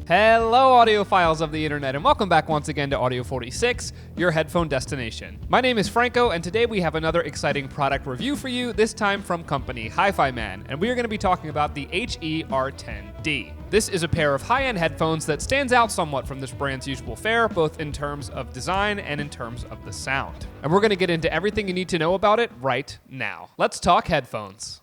Hello audiophiles of the internet, and welcome back once again to Audio 46, your headphone destination. My name is Franco, and today we have another exciting product review for you, this time from company Hifiman, and we are going to be talking about the HE-R10D. This is a pair of high-end headphones that stands out somewhat from this brand's usual fare, both in terms of design and in terms of the sound. And we're going to get into everything you need to know about it right now. Let's talk headphones.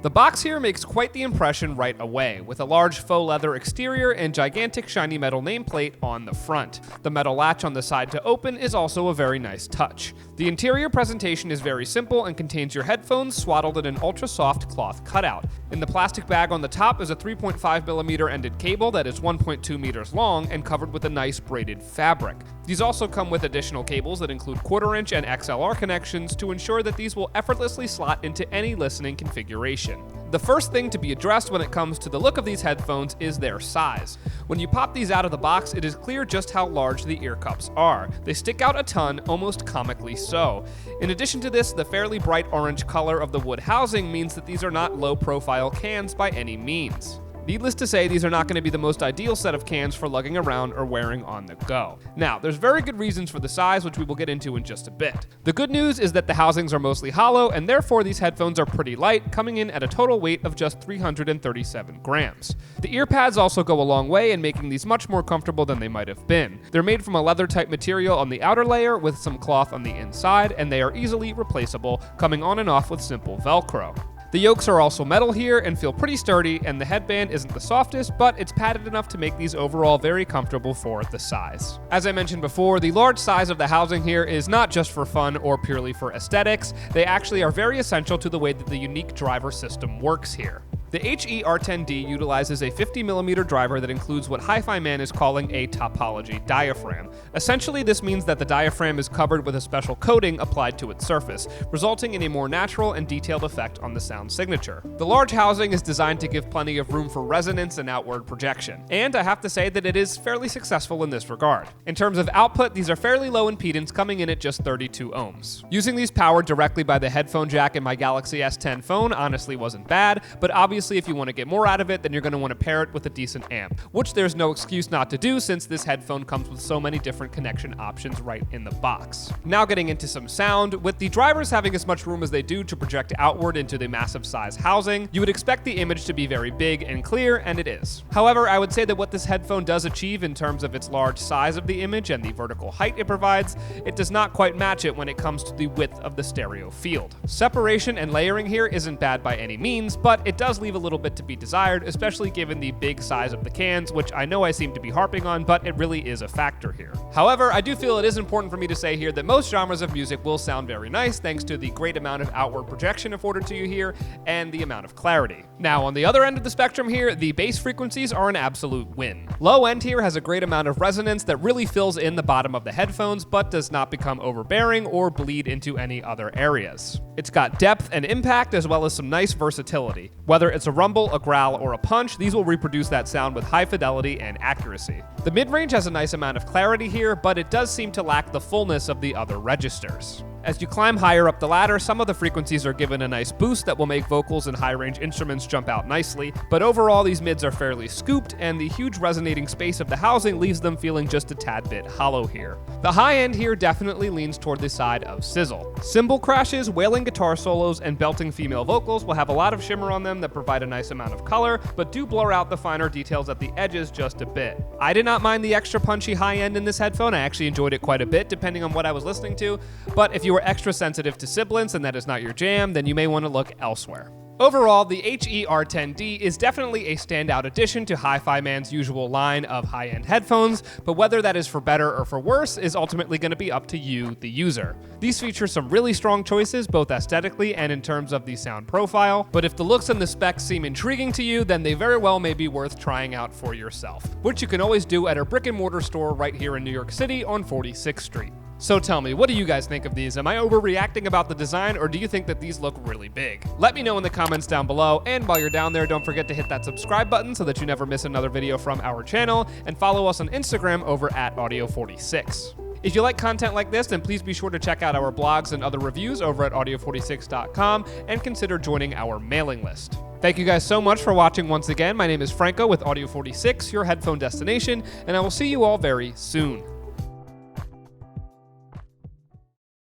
The box here makes quite the impression right away, with a large faux leather exterior and gigantic shiny metal nameplate on the front. The metal latch on the side to open is also a very nice touch. The interior presentation is very simple and contains your headphones swaddled in an ultra-soft cloth cutout. In the plastic bag on the top is a 3.5mm ended cable that is 1.2 meters long and covered with a nice braided fabric. These also come with additional cables that include 1/4-inch and XLR connections to ensure that these will effortlessly slot into any listening configuration. The first thing to be addressed when it comes to the look of these headphones is their size. When you pop these out of the box, it is clear just how large the ear cups are. They stick out a ton, almost comically so. In addition to this, the fairly bright orange color of the wood housing means that these are not low-profile cans by any means. Needless to say, these are not going to be the most ideal set of cans for lugging around or wearing on the go. Now, there's very good reasons for the size, which we will get into in just a bit. The good news is that the housings are mostly hollow, and therefore these headphones are pretty light, coming in at a total weight of just 337 grams. The ear pads also go a long way in making these much more comfortable than they might have been. They're made from a leather-type material on the outer layer with some cloth on the inside, and they are easily replaceable, coming on and off with simple Velcro. The yokes are also metal here and feel pretty sturdy, and the headband isn't the softest, but it's padded enough to make these overall very comfortable for the size. As I mentioned before, the large size of the housing here is not just for fun or purely for aesthetics. They actually are very essential to the way that the unique driver system works here. The HE-R10D utilizes a 50mm driver that includes what Hifiman is calling a topology diaphragm. Essentially, this means that the diaphragm is covered with a special coating applied to its surface, resulting in a more natural and detailed effect on the sound signature. The large housing is designed to give plenty of room for resonance and outward projection, and I have to say that it is fairly successful in this regard. In terms of output, these are fairly low impedance, coming in at just 32 ohms. Using these powered directly by the headphone jack in my Galaxy S10 phone honestly wasn't bad, but obviously if you want to get more out of it, then you're going to want to pair it with a decent amp, which there's no excuse not to do since this headphone comes with so many different connection options right in the box. Now getting into some sound, with the drivers having as much room as they do to project outward into the massive size housing, you would expect the image to be very big and clear, and it is. However, I would say that what this headphone does achieve in terms of its large size of the image and the vertical height it provides, it does not quite match it when it comes to the width of the stereo field. Separation and layering here isn't bad by any means, but it does leave a little bit to be desired, especially given the big size of the cans, which I know I seem to be harping on, but it really is a factor here. However, I do feel it is important for me to say here that most genres of music will sound very nice thanks to the great amount of outward projection afforded to you here and the amount of clarity. Now, on the other end of the spectrum here, the bass frequencies are an absolute win. Low end here has a great amount of resonance that really fills in the bottom of the headphones, but does not become overbearing or bleed into any other areas. It's got depth and impact as well as some nice versatility. Whether it's a rumble, a growl, or a punch, these will reproduce that sound with high fidelity and accuracy. The mid-range has a nice amount of clarity here, but it does seem to lack the fullness of the other registers. As you climb higher up the ladder, some of the frequencies are given a nice boost that will make vocals and high-range instruments jump out nicely, but overall these mids are fairly scooped, and the huge resonating space of the housing leaves them feeling just a tad bit hollow here. The high end here definitely leans toward the side of sizzle. Cymbal crashes, wailing guitar solos, and belting female vocals will have a lot of shimmer on them that provide a nice amount of color, but do blur out the finer details at the edges just a bit. I did not mind the extra punchy high end in this headphone. I actually enjoyed it quite a bit depending on what I was listening to, but if you were extra sensitive to sibilance and that is not your jam, then you may want to look elsewhere. Overall, the HE-R10D is definitely a standout addition to Hifiman's usual line of high-end headphones, but whether that is for better or for worse is ultimately going to be up to you, the user. These feature some really strong choices, both aesthetically and in terms of the sound profile, but if the looks and the specs seem intriguing to you, then they very well may be worth trying out for yourself, which you can always do at a brick-and-mortar store right here in New York City on 46th Street. So tell me, what do you guys think of these? Am I overreacting about the design, or do you think that these look really big? Let me know in the comments down below, and while you're down there, don't forget to hit that subscribe button so that you never miss another video from our channel, and follow us on Instagram over at Audio46. If you like content like this, then please be sure to check out our blogs and other reviews over at audio46.com and consider joining our mailing list. Thank you guys so much for watching once again. My name is Franco with Audio46, your headphone destination, and I will see you all very soon.